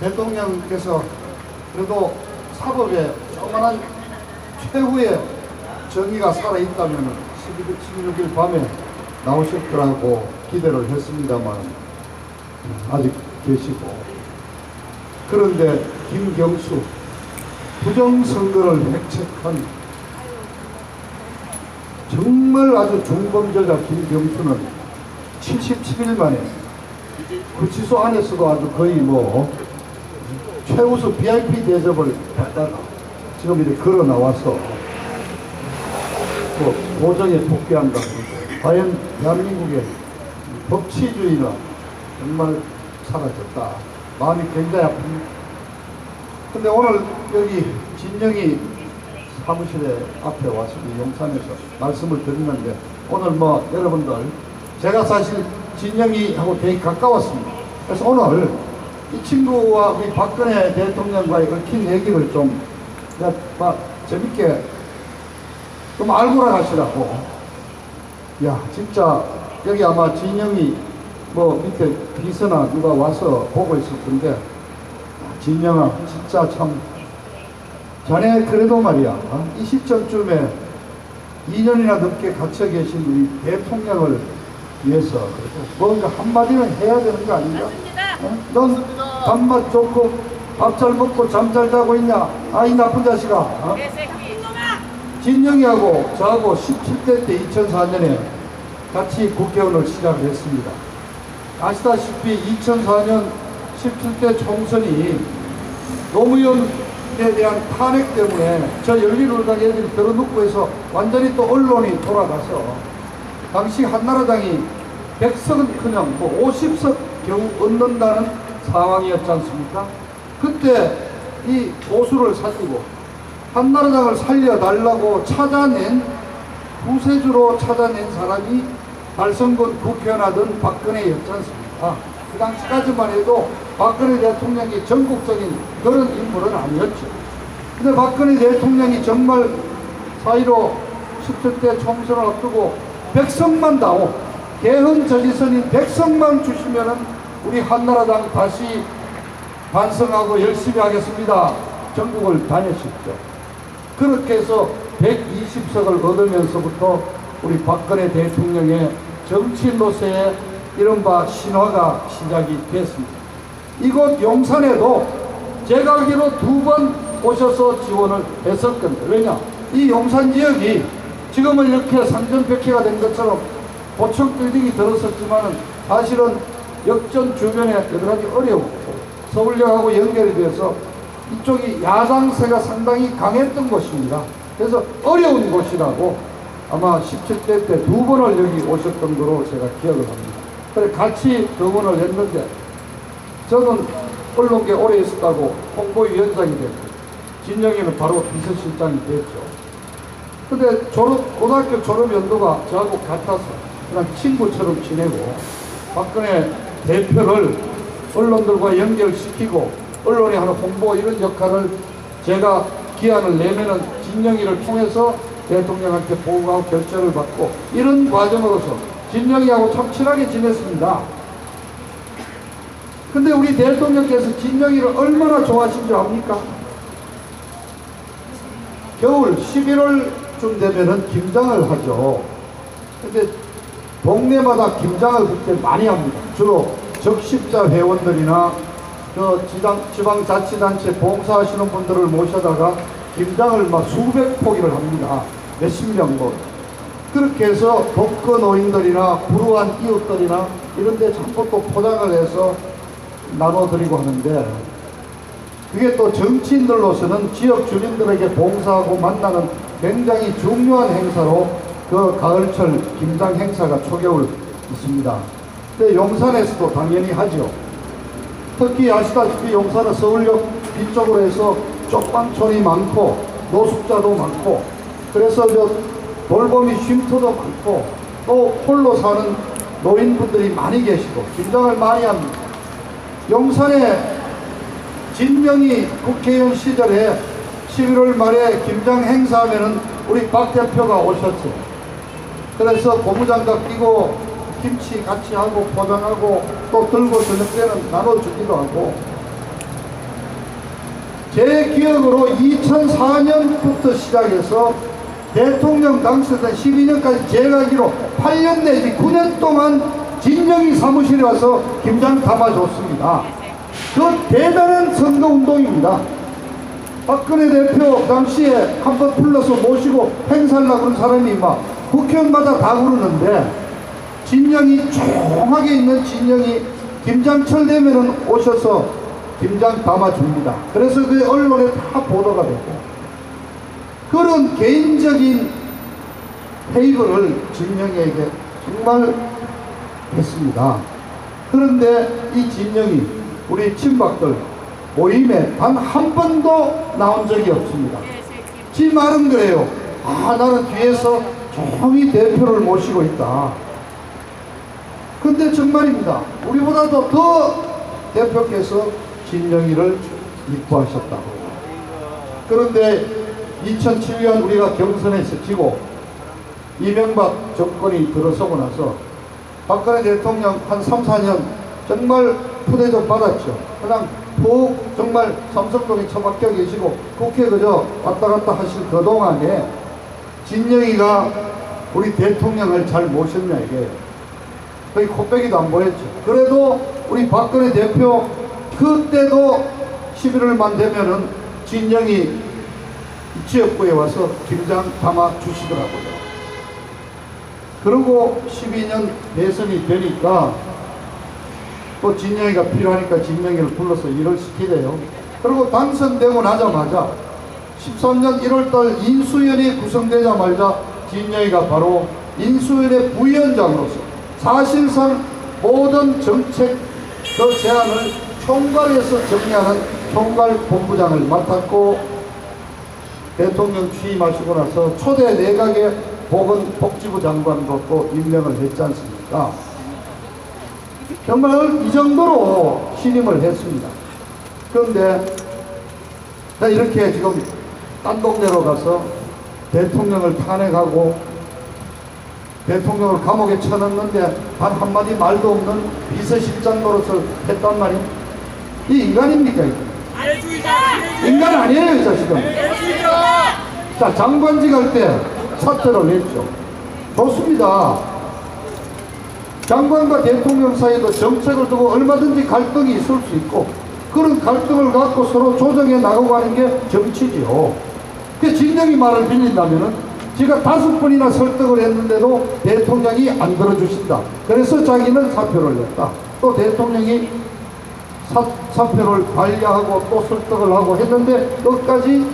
대통령께서 그래도 사법에 조그만한 최후의 정의가 살아있다면 16일 밤에 나오실 거라고 기대를 했습니다만 아직 계시고, 그런데 김경수 부정선거를 획책한 정말 아주 중범죄자 김경수는 77일 만에 구치소 안에서도 아주 거의 최우수 VIP 대접을 받다가 지금 이렇게 걸어 나와서 또 도정에 복귀한다. 과연 대한민국의 법치주의는 정말 사라졌다. 마음이 굉장히 아픕니다. 근데 오늘 여기 진영이 사무실에 앞에 와서 용산에서 말씀을 드리는데, 오늘 여러분들 제가 사실 진영이하고 되게 가까웠습니다. 그래서 오늘 이 친구와 우리 박근혜 대통령과의 얽힌 얘기를 좀 재밌게 좀 알고라 가시라고. 야, 진짜 여기 아마 진영이 밑에 비서나 누가 와서 보고 있을 텐데, 진영아 진짜 참 자네 그래도 말이야, 이 시점쯤에 2년이나 넘게 갇혀 계신 우리 대통령을 위해서 뭔가 한마디는 해야 되는 거 아닌가? 넌 밥맛 좋고 밥 잘 먹고 잠 잘 자고 있냐? 이 나쁜 자식아. 진영이하고 저하고 17대 때 2004년에 같이 국회의원을 시작을 했습니다. 아시다시피 2004년 17대 총선이 노무현에 대한 탄핵 때문에 저 열린우리당 애들이 들어눕고 해서 완전히 또 언론이 돌아가서 당시 한나라당이 100석은 그냥 50석 겨우 얻는다는 상황이었지 않습니까? 그때 이 보수를 살리고 한나라당을 살려달라고 찾아낸, 구세주로 찾아낸 사람이 달성군 국회의원하던 박근혜였지 않습니까? 그 당시까지만 해도 박근혜 대통령이 전국적인 그런 인물은 아니었죠. 근데 박근혜 대통령이 정말 4.15 17대 총선을 앞두고 100석만 다오, 개헌 저지선인 100석만 주시면은 우리 한나라당 다시 반성하고 열심히 하겠습니다. 전국을 다녔었죠. 그렇게 해서 120석을 얻으면서부터 우리 박근혜 대통령의 정치인로서의 이른바 신화가 시작이 됐습니다. 이곳 용산에도 제가 알기로 2번 오셔서 지원을 했었거든요. 왜냐? 이 용산 지역이 지금은 이렇게 상전벽해가 된 것처럼 고층 빌딩이 들었었지만은 사실은 역전 주변에 여러 가지 어려웠고 서울역하고 연결이 돼서 이쪽이 야당세가 상당히 강했던 곳입니다. 그래서 어려운 곳이라고 아마 17대 때 2번을 여기 오셨던 거로 제가 기억을 합니다. 그래 같이 2번을 했는데 저는 언론계 오래 있었다고 홍보위원장이 됐고 진영이는 바로 비서실장이 됐죠. 근데 고등학교 졸업 연도가 저하고 같아서 그냥 친구처럼 지내고 박근혜 대표를 언론들과 연결시키고 언론이 하는 홍보 이런 역할을 제가 기한을 내면은 진영이를 통해서 대통령한테 보고하고 결정을 받고 이런 과정으로서 진영이하고 참 친하게 지냈습니다. 근데 우리 대통령께서 진영이를 얼마나 좋아하신 줄 압니까? 겨울 11월쯤 되면은 김장을 하죠. 근데 동네마다 김장을 그때 많이 합니다. 주로 적십자 회원들이나 지방자치단체 봉사하시는 분들을 모셔다가 김장을 막 수백 포기를 합니다. 몇십 명 그렇게 해서 독거 노인들이나 불우한 이웃들이나 이런 데 자꾸 또 포장을 해서 나눠드리고 하는데, 그게 또 정치인들로서는 지역 주민들에게 봉사하고 만나는 굉장히 중요한 행사로 그 가을철 김장 행사가 초겨울 있습니다. 근데 용산에서도 당연히 하죠. 특히 아시다시피 용산은 서울역 뒤쪽으로 해서 쪽방촌이 많고 노숙자도 많고, 그래서 돌보미 쉼터도 많고 또 홀로 사는 노인분들이 많이 계시고 김장을 많이 합니다. 용산에 진영이 국회의원 시절에 11월 말에 김장 행사하면은 우리 박 대표가 오셨죠. 그래서 고무장갑 끼고 김치 같이 하고 포장하고 또 들고 저녁 때는 나눠주기도 하고, 제 기억으로 2004년부터 시작해서 대통령 당선된 12년까지 제가 알기로 8년 내지 9년 동안 진영이 사무실에 와서 김장 담아줬습니다. 그 대단한 선거운동입니다. 박근혜 대표 당시에 한번 불러서 모시고 행사하려고 그런 사람이 막 국회의원마다 다 그러는데, 진영이 조용하게 있는 진영이 김장철 되면은 오셔서 김장 담아줍니다. 그래서 그 언론에 다 보도가 되고, 그런 개인적인 페이버를 진영에게 정말 했습니다. 그런데 이 진영이 우리 친박들 모임에 단 한 번도 나온 적이 없습니다. 지 말은 그래요. 나는 뒤에서 조용히 대표를 모시고 있다. 근데 정말입니다. 우리보다도 더 대표께서 진영이를 이뻐하셨다고. 그런데 2007년 우리가 경선에서 지고 이명박 정권이 들어서고 나서 박근혜 대통령 한 3, 4년 정말 푸대접 받았죠. 그냥 푹 정말 삼성동에 처박혀 계시고 국회 그저 왔다 갔다 하실 그동안에 진영이가 우리 대통령을 잘 모셨냐, 이게 거의 코빼기도 안 보였죠. 그래도 우리 박근혜 대표 그때도 11월만 되면은 진영이 지역구에 와서 김장 담아 주시더라고요. 그리고 12년 대선이 되니까 또 진영이가 필요하니까 진영이를 불러서 일을 시키래요. 그리고 당선되고 나자마자 13년 1월달 인수위원회 구성되자마자 진영이가 바로 인수위원회 부위원장으로서 사실상 모든 정책 그 제안을 총괄해서 정리하는 총괄본부장을 맡았고, 대통령 취임하시고 나서 초대 내각의 보건복지부 장관도 또 임명을 했지 않습니까? 정말 이 정도로 신임을 했습니다. 그런데 이렇게 지금 딴 동네로 가서 대통령을 탄핵하고 대통령을 감옥에 쳐넣는데 단 한마디 말도 없는 비서실장 노릇을 했단 말이에요. 이 인간입니까? 인간 아니에요, 이 자식은. 자, 장관직 할 때 사퇴를 했죠. 좋습니다. 장관과 대통령 사이도 정책을 두고 얼마든지 갈등이 있을 수 있고, 그런 갈등을 갖고 서로 조정해 나가고 하는 게 정치지요. 그 진영이 말을 빌린다면은 지가 5번이나 설득을 했는데도 대통령이 안 들어주신다. 그래서 자기는 사표를 냈다. 또 대통령이 사표를 관리하고 또 설득을 하고 했는데 끝까지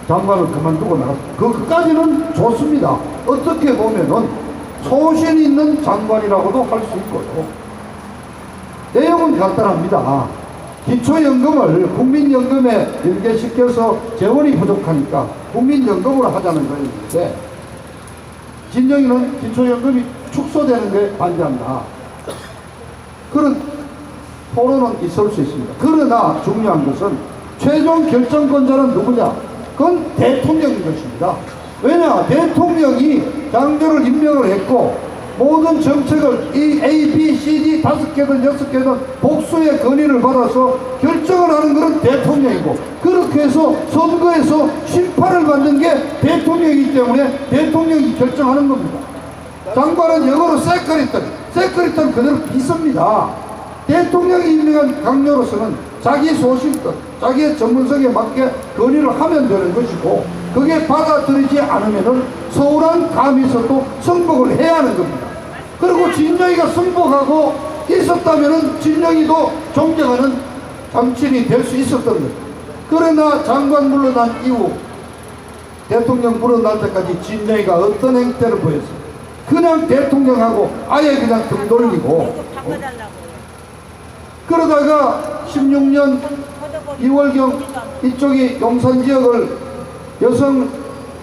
장관을 그만두고 나갔습니다. 그까지는 좋습니다. 어떻게 보면은 소신 있는 장관이라고도 할 수 있고요. 내용은 간단합니다. 기초연금을 국민연금에 연계시켜서 재원이 부족하니까 국민연금으로 하자는 거였는데, 진영이는 기초연금이 축소되는 게 반대한다. 그런 토론은 있을 수 있습니다. 그러나 중요한 것은 최종 결정권자는 누구냐? 그건 대통령인 것입니다. 왜냐? 대통령이 장교를 임명을 했고 모든 정책을 이 A, B, C, D 5개든 6개든 복수의 건의를 받아서 결정을 하는 것은 대통령이고, 그렇게 해서 선거에서 심판을 받는 게 대통령이기 때문에 대통령이 결정하는 겁니다. 장관은 영어로 세크리턴 그대로 비서입니다. 대통령이 임명한 강요로서는 자기 소신껏 자기의 전문성에 맞게 건의를 하면 되는 것이고, 그게 받아들이지 않으면은 서울한 감에서도 승복을 해야 하는 겁니다. 그리고 진영이가 승복하고 있었다면은 진영이도 존경하는 참친이 될 수 있었던 거예요. 그러나 장관 물러난 이후 대통령 물러날 때까지 진영이가 어떤 행태를 보였어요? 그냥 대통령하고 아예 그냥 등 돌리고, 그러다가 16년 2월경 이쪽이 용산 지역을 여성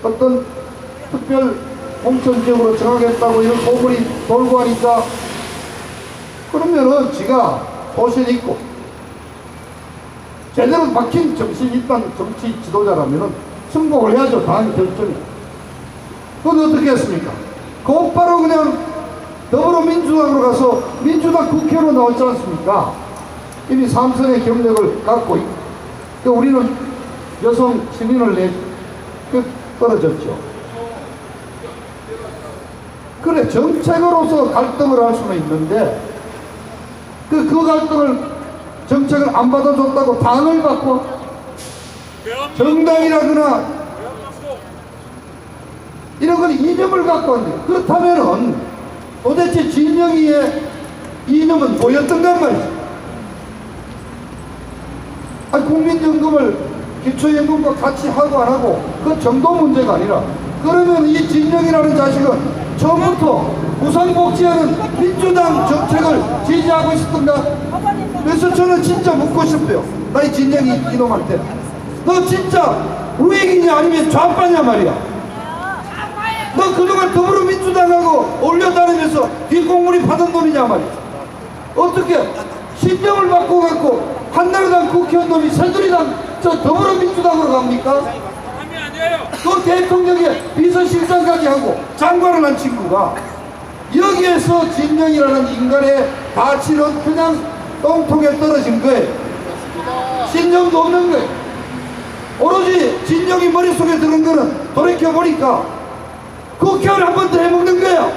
어떤 특별 공천 지역으로 정하겠다고 이런 소문이 돌고 하니까, 그러면은 지가 소신 있고 제대로 박힌 정신 있던 정치 지도자라면은 승복을 해야죠. 당 결정에. 그건 어떻게 했습니까? 곧바로 그냥 더불어민주당으로 가서 민주당 국회로 나왔지 않습니까? 이미 3선의 경력을 갖고 있고 우리는 여성 시민을 떨어졌죠. 그래, 정책으로서 갈등을 할 수는 있는데 그 갈등을 정책을 안 받아줬다고 당을 바꿔? 정당이라거나 이런 건 이념을 갖고 왔는데, 그렇다면은 도대체 진영이의 이념은 뭐였던가 말이지. 아니, 국민연금을 기초연금과 같이 하고 안 하고 그 정도 문제가 아니라, 그러면 이 진영이라는 자식은 처음부터 무상복지하는 민주당 정책을 지지하고 있었던가? 그래서 저는 진짜 묻고 싶어요. 나 이 진영이 이놈한테, 너 진짜 우익이냐 아니면 좌파냐 말이야. 너 그동안 더불어민주당하고 올려다니면서 뒷공무니 받은 돈이냐 말이야. 어떻게 신념을 바꿔갖고 한나라당 국회의원 놈이 새누리당 저 더불어민주당으로 갑니까? 그 대통령의 비서실장까지 하고 장관을 한 친구가 여기에서 진영이라는 인간의 가치는 그냥 똥통에 떨어진 거예요. 신념도 없는 거예요. 오로지 진영이 머릿속에 드는 거는 돌이켜보니까 국회의원 한 번 더 해먹는 거야.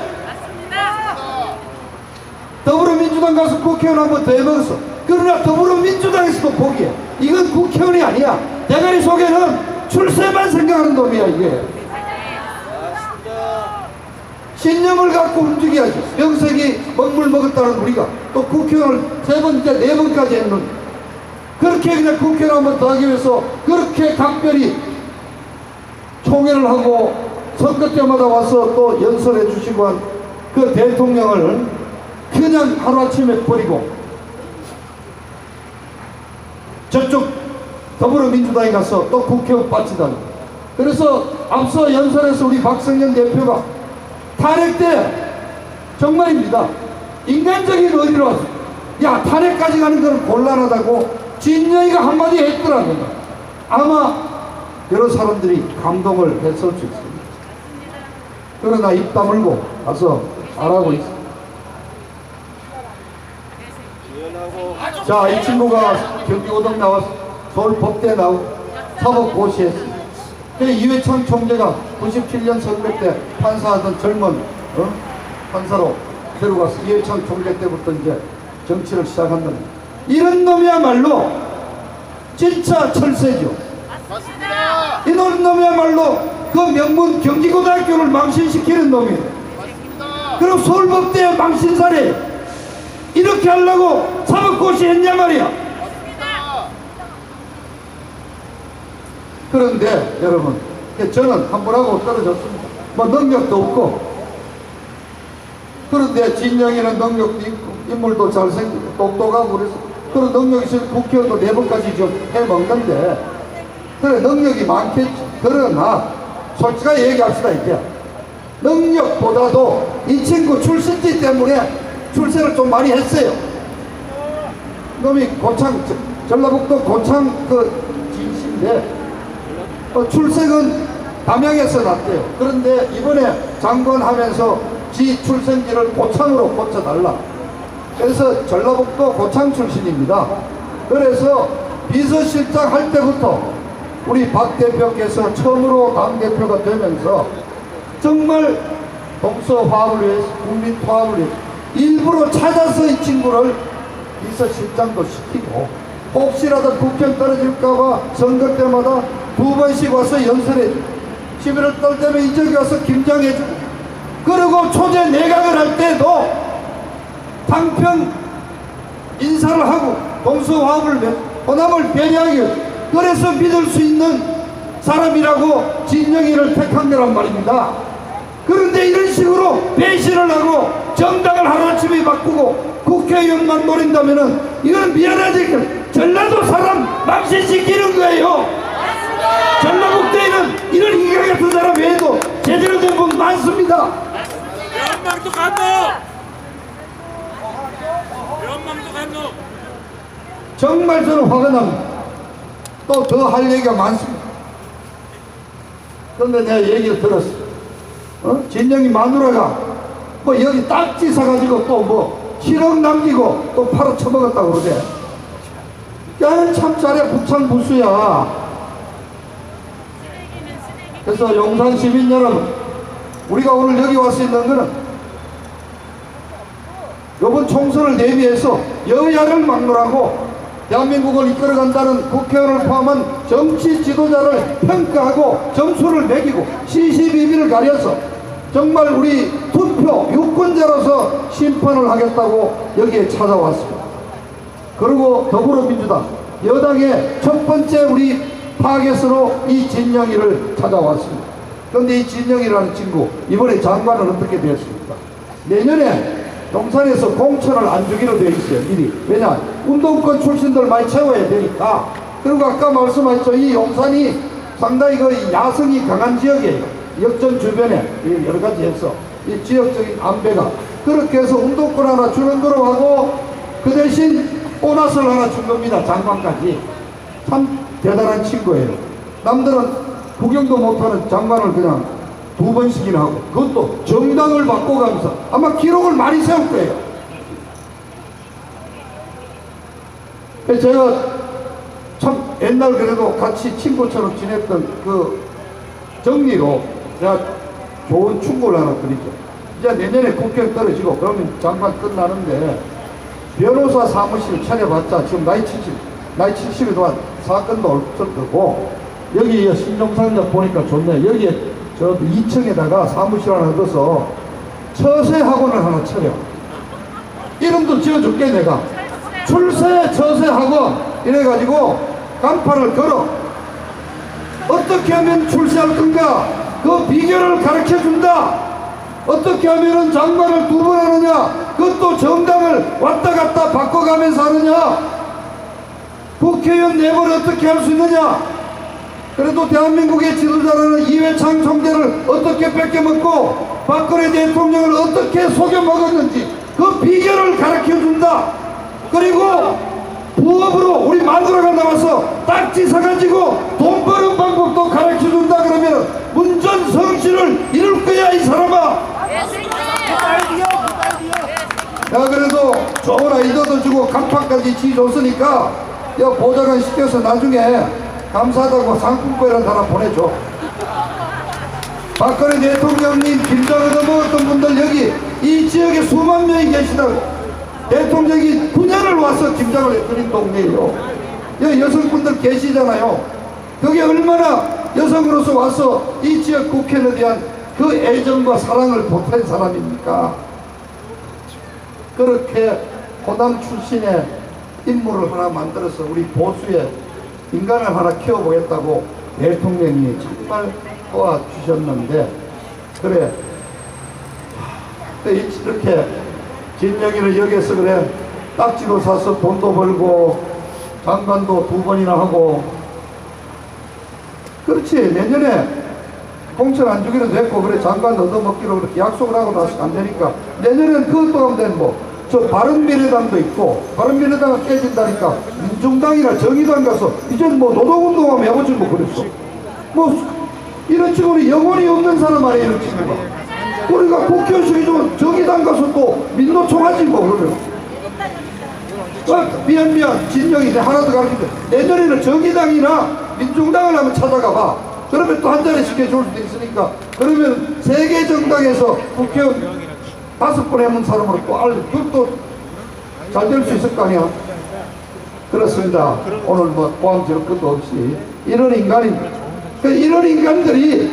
더불어민주당 가서 국회의원 한 번 더 해먹었어. 그러나 더불어민주당에서도 포기해. 이건 국회의원이 아니야. 대가리 속에는 출세만 생각하는 놈이야 이게. 신념을 갖고 움직여야지. 명색이 먹물 먹었다는 우리가 또 국회의원을 3번째 4번까지 했는데, 그렇게 그냥 국회를 한 번 더 하기 위해서 그렇게 각별히 총회를 하고 선거 때마다 와서 또 연설해 주시고 한 그 대통령을 그냥 하루아침에 버리고 저쪽 더불어민주당에 가서 또 국회의원 빠지다니. 그래서 앞서 연설에서 우리 박성현 대표가 탄핵 때 정말입니다, 인간적인 의리로 왔어. 야, 탄핵까지 가는 건 곤란하다고 진영이가 한마디 했더라고요. 아마 여러 사람들이 감동을 했을 수 있습니다. 그러나 입 다물고 가서 잘하고 있어. 자, 이 친구가 경기고등 나와서 서울법대 나오고 사법고시했어. 이회창 총재가 97년 선거 때 판사하던 젊은 판사로 데려가서 이회창 총재 때부터 이제 정치를 시작한다. 이런 놈이야말로 진짜 철새죠. 맞습니다. 이런 놈이야말로 그 명문 경기고등학교를 망신시키는 놈이에요. 맞습니다. 그리고 서울법대 망신살이 이렇게 하려고 사법고시 했냐 말이야. 맞습니다. 그런데 여러분, 저는 한 분하고 떨어졌습니다. 뭐 능력도 없고, 그런데 진영이는 능력도 있고 인물도 잘생기고 똑똑하고 그래서 그런 능력이 있으면 국회의원도 4번까지 좀 해먹는데, 그래 능력이 많겠지. 그러나 솔직하게 얘기합시다. 이제 능력보다도 이 친구 출신지 때문에 출세를 좀 많이 했어요. 놈이 고창, 전라북도 고창 그 진씨인데 출생은 담양에서 났대요. 그런데 이번에 장관하면서 지 출생지를 고창으로 고쳐달라. 그래서 전라북도 고창 출신입니다. 그래서 비서실장 할 때부터 우리 박 대표께서 처음으로 당대표가 되면서 정말 동서화합을 위해서, 국민 통합을 위해서 일부러 찾아서 이 친구를 비서실장도 시키고, 혹시라도 국정 떨어질까봐 선거 때마다 2번씩 와서 연설해주고, 11월 달 되면 이쪽에 와서 김장해주고, 그리고 초대 내각을 할 때도 당편 인사를 하고 동서화합을 위해 호남을 배려하기 위해, 그래서 믿을 수 있는 사람이라고 진영이를 택한 거란 말입니다. 그런데 이런 식으로 배신을 하고 정당을 하루아침에 바꾸고 국회의원만 노린다면은 이건 미안하지, 전라도 사람 망신시키는 거예요. 전라북도에는 이런 인간 같은 사람 외에도 제대로 된 분 많습니다. 연망도 간노! 연망도 간노! 정말 저는 화가 납니다. 또 더 할 얘기가 많습니다. 그런데 내가 얘기를 들었어. 진영이 마누라가 뭐 여기 딱지 사가지고 또 뭐 7억 남기고 또 팔아 처먹었다고 그러대. 야, 참 잘해. 부창부수야. 그래서 용산 시민 여러분, 우리가 오늘 여기 와서 있는 거는 이번 총선을 대비해서 여야를 막론하고 대한민국을 이끌어간다는 국회의원을 포함한 정치 지도자를 평가하고 점수를 매기고 CCBB를 가려서 정말 우리 투표 유권자로서 심판을 하겠다고 여기에 찾아왔습니다. 그리고 더불어민주당 여당의 첫 번째 우리 타겟으로 이 진영이를 찾아왔습니다. 그런데 이 진영이라는 친구 이번에 장관은 어떻게 되었습니까? 내년에 용산에서 공천을 안 주기로 되어 있어요. 미리. 왜냐? 운동권 출신들 많이 채워야 되니까. 그리고 아까 말씀하셨죠. 이 용산이 상당히 그 야성이 강한 지역이에요. 역전 주변에 여러 가지 해서 이 지역적인 안배가 그렇게 해서 운동권 하나 주는 거로 하고 그 대신 보너스를 하나 준 겁니다. 장관까지. 참 대단한 친구예요. 남들은 구경도 못하는 장관을 그냥 2번씩이나 하고 그것도 정당을 바꿔가면서 아마 기록을 많이 세울 거예요. 그래서 제가 참 옛날 그래도 같이 친구처럼 지냈던 그 정리로 제가 좋은 충고를 하나 드리죠. 이제 내년에 국회를 떨어지고 그러면 장관 끝나는데 변호사 사무실 차려봤자 지금 나이 70이 동안 사건도 없을 거고 여기 신종상역 보니까 좋네. 여기에 저 2층에다가 사무실 하나 넣어서 처세 학원을 하나 차려. 이름도 지어줄게 내가. 출세 처세 학원 이래가지고 간판을 걸어. 어떻게 하면 출세할 건가? 그 비결을 가르쳐준다. 어떻게 하면 장관을 2번 하느냐? 그것도 정당을 왔다 갔다 바꿔가면서 하느냐? 국회의원 4번 어떻게 할 수 있느냐? 그래도 대한민국의 지도자라는 이회창 총재를 어떻게 뺏겨먹고 박근혜 대통령을 어떻게 속여먹었는지 그 비결을 가르쳐준다. 그리고 부업으로 우리 마누라가 나와서 딱지 사가지고 돈 버는 방법도 가르쳐준다. 그러면 문전성시를 이룰 거야 이 사람아. 야 그래도 좋은 아이디어도 주고 간판까지 지어줬으니까 야 보좌관 시켜서 나중에 감사하다고 상품권이라도 하나 보내줘. 박근혜 대통령님 김장을 얻어먹었던 분들 여기 이 지역에 수만 명이 계시다고. 대통령이 9년을 와서 김장을 드린 동네예요. 여기 여성분들 계시잖아요. 그게 얼마나 여성으로서 와서 이 지역 국회에 대한 그 애정과 사랑을 보탠 사람입니까? 그렇게 호남 출신의 인물을 하나 만들어서 우리 보수의 인간을 하나 키워보겠다고 대통령이 정말 도와주셨는데 그래 이렇게 진영이를 여기서 그래 딱지도 사서 돈도 벌고 장관도 2번이나 하고 그렇지. 내년에 공천 안 주기로 됐고 그래 장관 얻어먹기로 그렇게 약속을 하고 나서 안 되니까 내년에는 그것도 하면 되는 저 바른미래당도 있고 바른미래당은 깨진다니까 민중당이나 정의당 가서 이제 뭐 노동운동하면 해보지 뭐 그랬어. 뭐 이런 친구는 영혼이 없는 사람 아니에요. 이런 친구가. 우리가 국회의원실이 좀 정의당 가서 또 민노총하지 뭐 그러면. 미안 진영이 하나 더 가르쳐줘. 내년에는 정의당이나 민중당을 한번 찾아가 봐. 그러면 또 한 자리 시켜줄 수도 있으니까. 그러면 세계 정당에서 국회의원 5번 해본 사람으로 또 그것도 잘 될 수 있을 거 아니야. 그렇습니다. 오늘 뭐 포함지를 것도 없이 이런 인간들이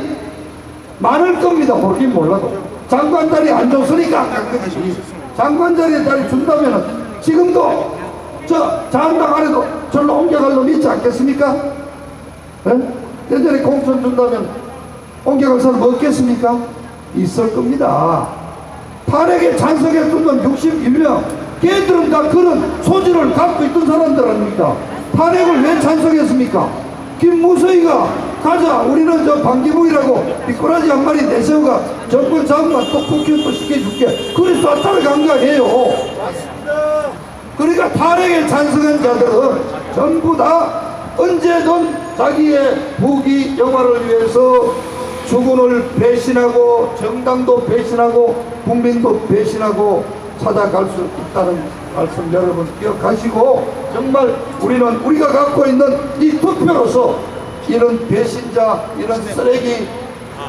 많을 겁니다. 모르긴 몰라도 장관 자리 안 줬으니까 안 간 거지. 장관 자리에 자리 준다면은 지금도 저 자한당 안에도 절로 옮겨갈 놈 있지 않겠습니까? 예전에 공천 준다면 옮겨갈 사람 없겠습니까? 있을 겁니다. 탄핵에 찬성했던 건 61명. 걔들은 다 그런 소질을 갖고 있던 사람들 아닙니까? 탄핵을 왜 찬성했습니까? 김무서이가 가자 우리는 저 반기문이라고 미꾸라지 한 마리 내세우가 정권 잡으면 또 국회의원 또 시켜줄게. 그래서 따라간 거 아니에요. 그러니까 탄핵에 찬성한 자들은 전부 다 언제든 자기의 부귀 영화를 위해서 주군을 배신하고 정당도 배신하고 국민도 배신하고 찾아갈 수 있다는 말씀 여러분 기억하시고, 정말 우리는 우리가 갖고 있는 이 투표로서 이런 배신자, 이런 쓰레기,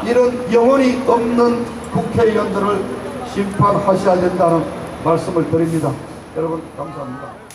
이런 영혼이 없는 국회의원들을 심판하셔야 된다는 말씀을 드립니다. 여러분 감사합니다.